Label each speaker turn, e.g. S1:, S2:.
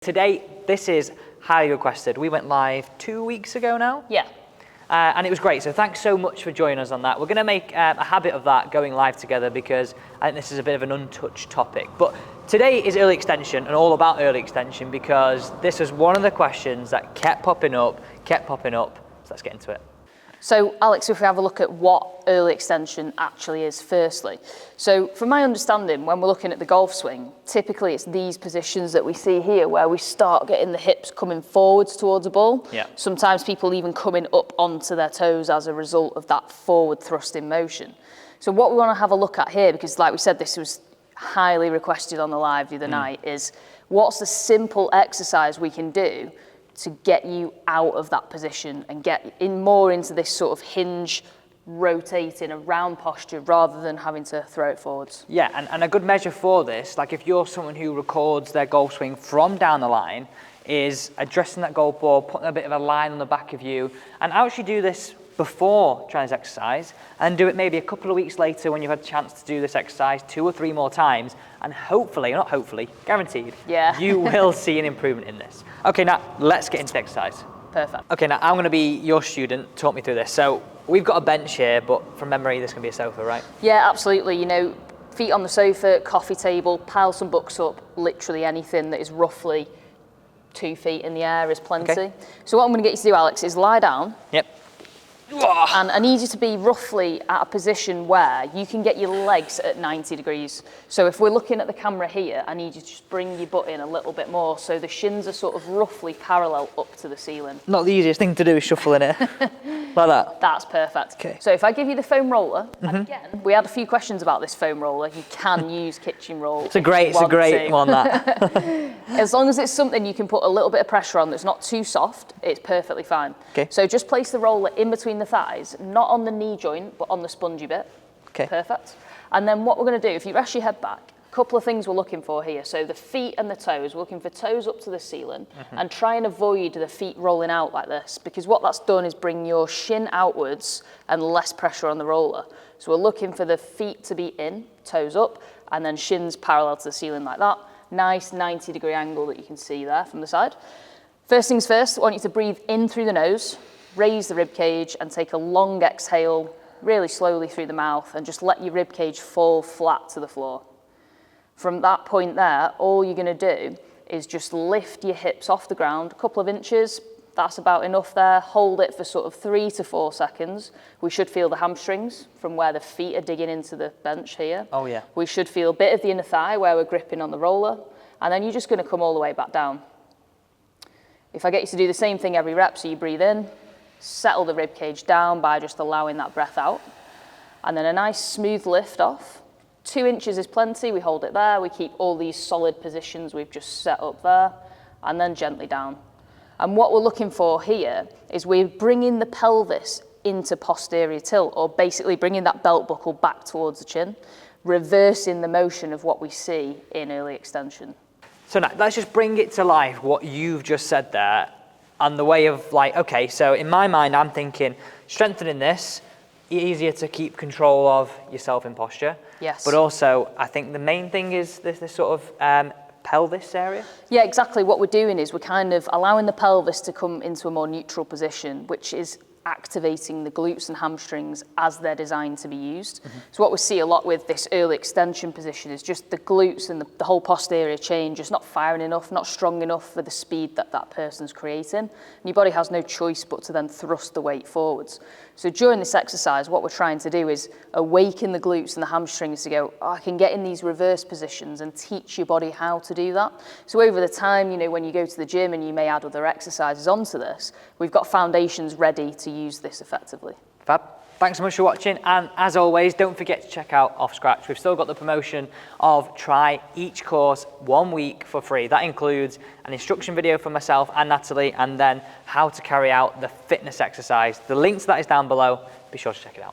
S1: Today, this is highly requested. We went live 2 weeks ago now.
S2: Yeah.
S1: And it was great, so thanks so much for joining us on that. We're going to make a habit of that, going live together, because I think this is a bit of an untouched topic. But today is early extension, and all about early extension, because this was one of the questions that kept popping up, so let's get into it.
S2: So Alex, if we have a look at what early extension actually is firstly. So from my understanding, when we're looking at the golf swing, typically it's these positions that we see here where we start getting the hips coming forwards towards the ball.
S1: Yeah.
S2: Sometimes people even coming up onto their toes as a result of that forward thrusting motion. So what we want to have a look at here, because like we said, this was highly requested on the live the other night, is what's the simple exercise we can do to get you out of that position and get in more into this sort of hinge, rotating around posture rather than having to throw it forwards.
S1: Yeah, and a good measure for this, like if you're someone who records their golf swing from down the line, is addressing that golf ball, putting a bit of a line on the back of you, and I actually do this before trying this exercise, and do it maybe a couple of weeks later when you've had a chance to do this exercise 2 or 3 more times, and hopefully, not hopefully, guaranteed, you will see an improvement in this. Okay, now let's get into the exercise.
S2: Perfect.
S1: Okay, now I'm going to be your student. Talk me through this. So we've got a bench here, but from memory, this can be a sofa, right?
S2: Yeah, absolutely. You know, feet on the sofa, coffee table, pile some books up, literally anything that is roughly 2 feet in the air is plenty. Okay. So what I'm going to get you to do, Alex, is lie down.
S1: Yep.
S2: And I need you to be roughly at a position where you can get your legs at 90 degrees. So if we're looking at the camera here, I need you to just bring your butt in a little bit more so the shins are sort of roughly parallel up to the ceiling.
S1: Not the easiest thing to do is shuffling it like that.
S2: That's perfect. Okay. So if I give you the foam roller, and again, we had a few questions about this foam roller. You can use kitchen roll.
S1: It's a great one, that.
S2: As long as it's something you can put a little bit of pressure on that's not too soft, it's perfectly fine. Okay. So just place the roller in between the thighs, not on the knee joint, but on the spongy bit. Okay. Perfect. And then what we're going to do, if you rest your head back, a couple of things we're looking for here. So the feet and the toes, we're looking for toes up to the ceiling, and try and avoid the feet rolling out like this, because what that's done is bring your shin outwards and less pressure on the roller. So we're looking for the feet to be in, toes up, and then shins parallel to the ceiling like that. Nice 90-degree angle that you can see there from the side. First things first, I want you to breathe in through the nose, raise the rib cage, and take a long exhale really slowly through the mouth, and just let your rib cage fall flat to the floor. From that point there, all you're going to do is just lift your hips off the ground a couple of inches. That's about enough there. Hold it for sort of 3 to 4 seconds. We should feel the hamstrings from where the feet are digging into the bench here.
S1: Oh yeah.
S2: We should feel a bit of the inner thigh where we're gripping on the roller, and then you're just going to come all the way back down. If I get you to do the same thing every rep, so you breathe in, settle the rib cage down by just allowing that breath out, and then a nice smooth lift off. 2 inches is plenty. We hold it there. We keep all these solid positions we've just set up there, and then gently down. And what we're looking for here is we're bringing the pelvis into posterior tilt, or basically bringing that belt buckle back towards the chin, reversing the motion of what we see in early extension.
S1: So now, let's just bring it to life, what you've just said there, and the way of like, okay, so in my mind, I'm thinking strengthening this, easier to keep control of yourself in posture.
S2: Yes.
S1: But also, I think the main thing is this sort of pelvis area.
S2: Yeah, exactly. What we're doing is we're kind of allowing the pelvis to come into a more neutral position, which is activating the glutes and hamstrings as they're designed to be used. So what we see a lot with this early extension position is just the glutes and the whole posterior chain just not firing enough, not strong enough for the speed that that person's creating. And your body has no choice but to then thrust the weight forwards. So during this exercise, what we're trying to do is awaken the glutes and the hamstrings to go, oh, I can get in these reverse positions, and teach your body how to do that. So over the time, you know, when you go to the gym and you may add other exercises onto this, we've got foundations ready to use this effectively.
S1: Fab. Thanks so much for watching, and as always, don't forget to check out Off Scratch. We've still got the promotion of try each course 1 week for free. That includes an instruction video for myself and Natalie, and then how to carry out the fitness exercise. The link to that is down below. Be sure to check it out.